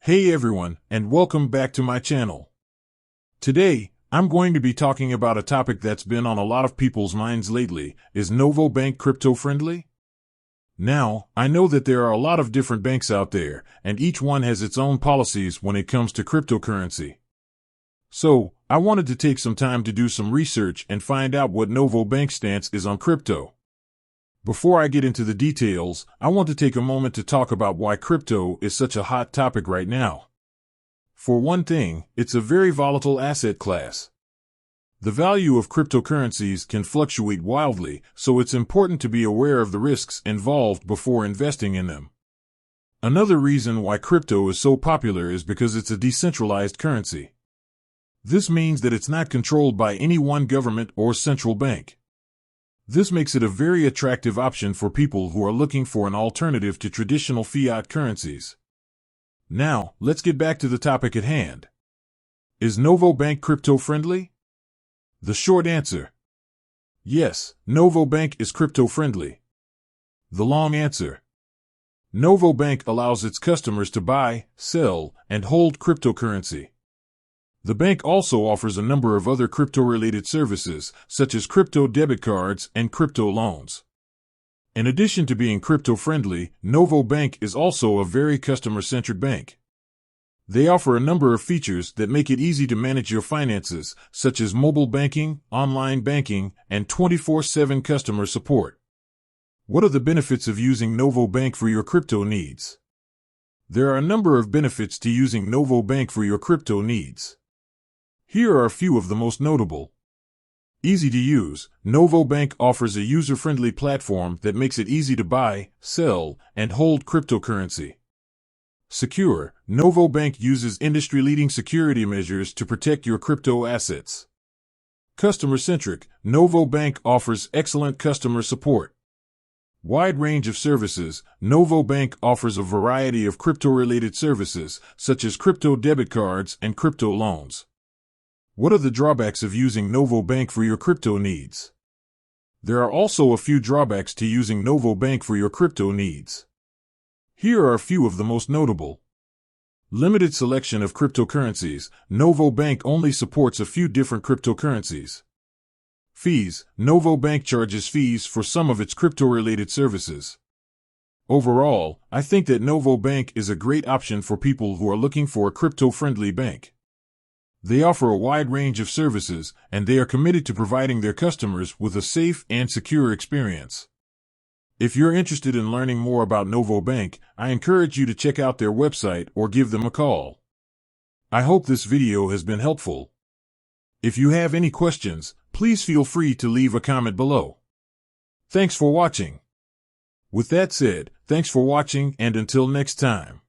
Hey everyone, and welcome back to my channel. Today, I'm going to be talking about a topic that's been on a lot of people's minds lately. Is Novo Bank crypto-friendly? Now, I know that there are a lot of different banks out there, and each one has its own policies when it comes to cryptocurrency. So, I wanted to take some time to do some research and find out what Novo Bank's stance is on crypto. Before I get into the details, I want to take a moment to talk about why crypto is such a hot topic right now. For one thing, it's a very volatile asset class. The value of cryptocurrencies can fluctuate wildly, so it's important to be aware of the risks involved before investing in them. Another reason why crypto is so popular is because it's a decentralized currency. This means that it's not controlled by any one government or central bank. This makes it a very attractive option for people who are looking for an alternative to traditional fiat currencies. Now, let's get back to the topic at hand. Is Novo Bank crypto-friendly? The short answer: yes, Novo Bank is crypto-friendly. The long answer: Novo Bank allows its customers to buy, sell, and hold cryptocurrency. The bank also offers a number of other crypto-related services, such as crypto debit cards and crypto loans. In addition to being crypto-friendly, Novo Bank is also a very customer-centric bank. They offer a number of features that make it easy to manage your finances, such as mobile banking, online banking, and 24/7 customer support. What are the benefits of using Novo Bank for your crypto needs? There are a number of benefits to using Novo Bank for your crypto needs. Here are a few of the most notable. Easy to use, Novo Bank offers a user-friendly platform that makes it easy to buy, sell, and hold cryptocurrency. Secure, Novo Bank uses industry-leading security measures to protect your crypto assets. Customer-centric, Novo Bank offers excellent customer support. Wide range of services, Novo Bank offers a variety of crypto-related services, such as crypto debit cards and crypto loans. What are the drawbacks of using Novo Bank for your crypto needs? There are also a few drawbacks to using Novo Bank for your crypto needs. Here are a few of the most notable. Limited selection of cryptocurrencies, Novo Bank only supports a few different cryptocurrencies. Fees, Novo Bank charges fees for some of its crypto-related services. Overall, I think that Novo Bank is a great option for people who are looking for a crypto-friendly bank. They offer a wide range of services, and they are committed to providing their customers with a safe and secure experience. If you're interested in learning more about Novo Bank, I encourage you to check out their website or give them a call. I hope this video has been helpful. If you have any questions, please feel free to leave a comment below. Thanks for watching. With that said, thanks for watching, and until next time.